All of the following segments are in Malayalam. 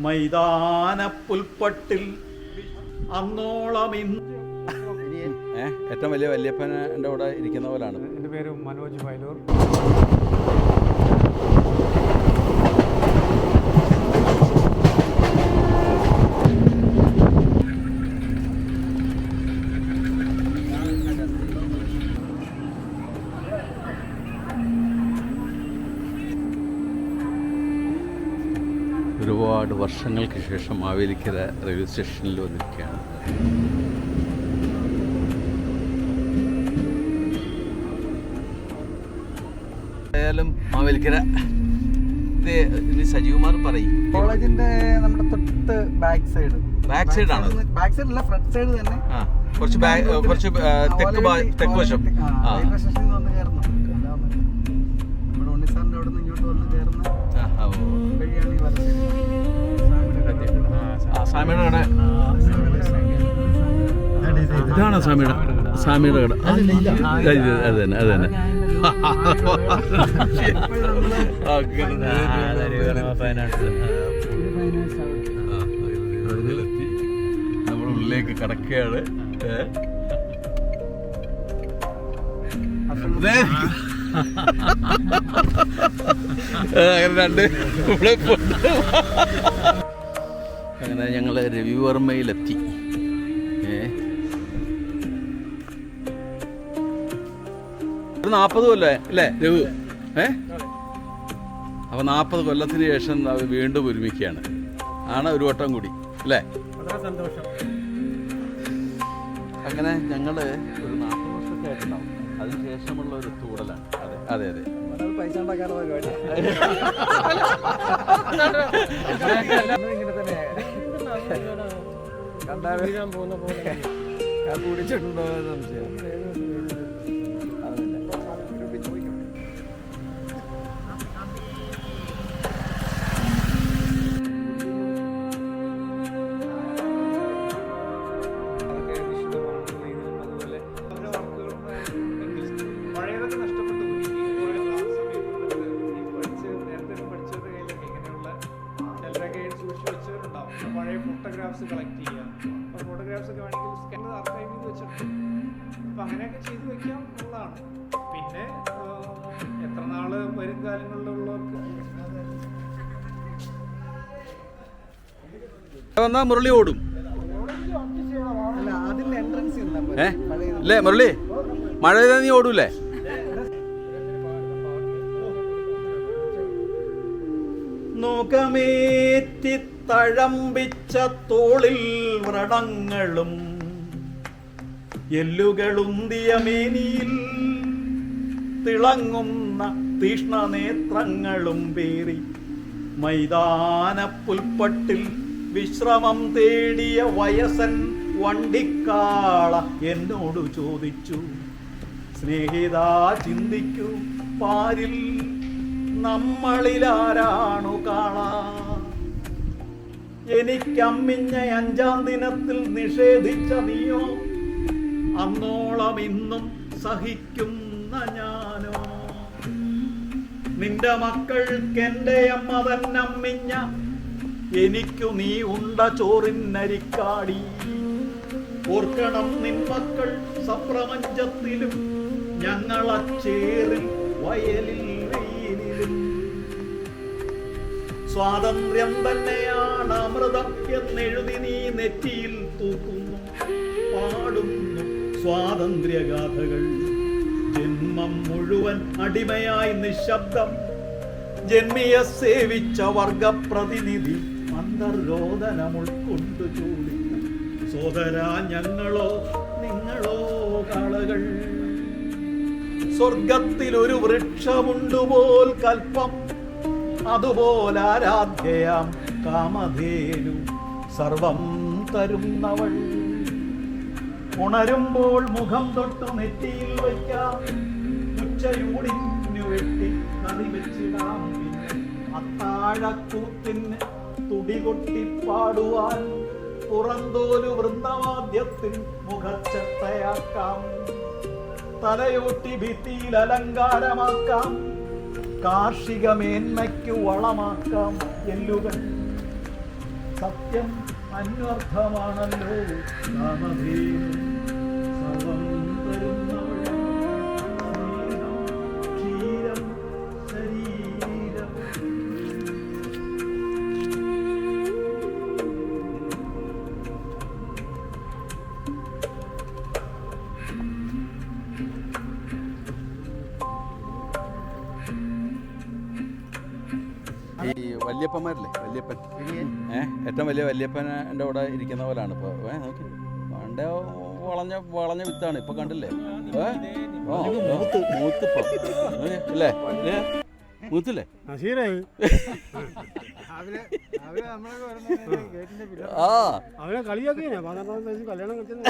മൈതാനപ്പുൽപ്പട്ടിൽ അന്നോളം ഏറ്റവും വലിയ വല്യപ്പൻ എൻ്റെ കൂടെ ഇരിക്കുന്ന പോലാണ്. എൻ്റെ പേര് മനോജ് വയലൂർ. ഒരുപാട് വർഷങ്ങൾക്ക് ശേഷം മാവേലിക്കര റെയിൽവേ സ്റ്റേഷനിൽ വന്നിരിക്കുകയാണ്. ആയാലും മാവേലിക്കര ഇത് ഇനി സജീവമാർ പറയും. കോളേജിന്റെ നമ്മുടെ തൊട്ട് ബാക്ക് സൈഡ് ആണ്. ബാക്ക് സൈഡ് അല്ല, ഫ്രണ്ട് സൈഡ് തന്നെ. കുറച്ച് തെക്ക് വശം റെയിൽവേ സ്റ്റേഷനിൽ വന്ന് കയറുന്നു. നമ്മുടെ ഉണ്ണിസാറിന്റെ അവിടെ നിന്ന് ഇങ്ങോട്ട് വന്ന് കയറുന്ന വഴിയാണ് ഈ വലത്. സ്വാമിയുടെ കട ഇതാണ്. സ്വാമിയുടെ കട അത് തന്നെ. നമ്മൾ ഉള്ളിലേക്ക് കടക്കുകയാണ്. അങ്ങനെ ഞങ്ങൾ രവിവർമ്മയിലെത്തി. ഒരു 40 കൊല്ലം അല്ലേ രവു? അപ്പോൾ 40 കൊല്ലത്തിന് ശേഷം വീണ്ടും ഒരുമിക്കുകയാണ്. ആണ് ഒരു വട്ടം കൂടി അല്ലേ? അങ്ങനെ ഞങ്ങൾ ഒരു 40 വർഷമൊക്കെ ആയിട്ടുണ്ടാവും. അതിനുശേഷമുള്ള ഒരു തൂടലാണ്. അതെ പൈസ ഉണ്ടാക്കാനുള്ള പരിപാടി ഇങ്ങനെ തന്നെ കണ്ടാൽ പോകുന്ന പോലെ കുടിച്ചിട്ടുണ്ടോ സംശയം. പഴയ ഫോട്ടോഗ്രാഫ്സ് കളക്ട് ചെയ്യുക. അപ്പോൾ ഫോട്ടോഗ്രാഫ്സ് ഒക്കെ വേണമെങ്കിൽ സ്കാൻ ആർക്കൈവ് ചെയ്ത് വെച്ചിട്ടുണ്ട്. അപ്പം അങ്ങനെയൊക്കെ ചെയ്ത് വെക്കാം എന്നുള്ളതാണ്. പിന്നെ എത്ര നാൾ വരും കാലങ്ങളിലുള്ളവർക്ക് വന്നാൽ മുരളി ഓടും അല്ലേ? മുരളി മഴ പെയ്താൽ നീ ഓടൂല്ലേ? നുകമേറ്റി തഴമ്പിച്ച തോളിൽ വ്രണങ്ങളും എല്ലുകളുന്തിയ മേനിയിൽ തിളങ്ങുന്ന തീഷ്ണനേത്രങ്ങളും പേറി മൈതാനപ്പുൽപ്പട്ടിൽ വിശ്രമം തേടിയ വയസ്സൻ വണ്ടിക്കാള എന്നോട് ചോദിച്ചു, സ്നേഹിതാ ചിന്തിക്കൂ, പാരിൽ നമ്മളിലാരാണു കാള? എനിക്കമ്മിഞ്ഞ 5-ാം ദിനത്തിൽ നിഷേധിച്ച നീയോ, അന്നോളം ഇന്നും സഹിക്കുന്ന ഞാനോ? നിന്റെ മക്കൾക്കെന്റെ അമ്മ തന്നമ്മിഞ്ഞ എനിക്കു നീ ഉണ്ട ചോറിനരിക്കാടി. ഓർക്കണം നിൻ മക്കൾ സപ്രപഞ്ചത്തിലും ഞങ്ങളച്ചേറിൽ വയലിൽ വെയിലിലും. സ്വാതന്ത്ര്യം തന്നെയാണ് അമൃതം എന്നെഴുതി നീ നെറ്റിയിൽ തൂക്കുന്നു, പാടുന്നു സ്വാതന്ത്ര്യഗാഥകൾ. ജന്മം മുഴുവൻ അടിമയായി നിശബ്ദം ജന്മിയെ സേവിച്ച വർഗപ്രതിനിധി അന്തർരോദനം ഉൾക്കൊണ്ടു ചോദിക്കും, സോദരാ ഞങ്ങളോ നിങ്ങളോ കാളകൾ? സ്വർഗത്തിലൊരു വൃക്ഷമുണ്ടുപോൽ കൽപ്പം, അതുപോലെ ആരാധ്യയാം കാമധേനു സർവം തരുന്നവൾ. ഉണരുമ്പോൾ മുഖം തൊട്ട് നെറ്റിയിൽ വയ്ക്കാം, ഉച്ചയൂടിനു വെട്ടി കറി വെച്ചിടാം. പിന്നെ അത്താഴക്കൂത്തിന് തുടികൊട്ടി പാടുവാൻ പുറന്തോലു വൃന്ദവാദ്യത്തിൽ മുഖച്ചത്തയാക്കാം. തലയോട്ടി ഭിത്തിയിൽ അലങ്കാരമാക്കാം, കാർഷിക മേന്മയ്ക്കു വളമാക്കാം എല്ലുകൾ. സത്യം അന്വർത്ഥമാണല്ലോ കാമധേനു സർവം തരുന്നവൾ സ്നേഹം ക്ഷീരം ശരീരം. ഈ വല്യപ്പന്മാരില്ലേ, വല്യപ്പൻ ഏറ്റവും വലിയ വല്യപ്പൻ്റെ കൂടെ ഇരിക്കുന്ന പോലാണ് ഇപ്പോൾ. നോക്കി പണ്ടേ വളഞ്ഞ വിത്താണ് ഇപ്പൊ കണ്ടില്ലേ. മൂത്തിപ്പോ അല്ലേ, മൂത്തില്ലേ? ആ അവനെ കളിയാക്കിയ 12 വയസ്സിൽ കല്യാണം കഴിച്ചത്.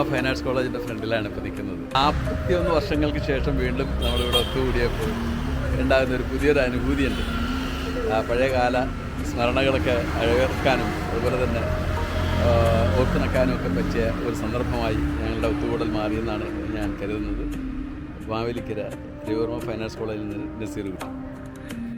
ഫൈൻ ആർട്സ് കോളേജിൻ്റെ ഫ്രണ്ടിലാണ് ഇപ്പോൾ നിൽക്കുന്നത്. 41 വർഷങ്ങൾക്ക് ശേഷം വീണ്ടും നമ്മളിവിടെ ഒത്തുകൂടിയപ്പോൾ ഉണ്ടാകുന്നൊരു പുതിയൊരു അനുഭൂതിയുണ്ട്. പഴയകാല സ്മരണകളൊക്കെ അഴകർക്കാനും അതുപോലെ തന്നെ ഓർത്തിണക്കാനും ഒക്കെ പറ്റിയ ഒരു സന്ദർഭമായി ഞങ്ങളുടെ ഒത്തുകൂടൽ മാറിയെന്നാണ് ഞാൻ കരുതുന്നത്. മാവേലിക്കര രവിവർമ്മ ഫൈൻ ആർട്സ് കോളേജിൽ നിന്ന് നസീർ കുട്ടി.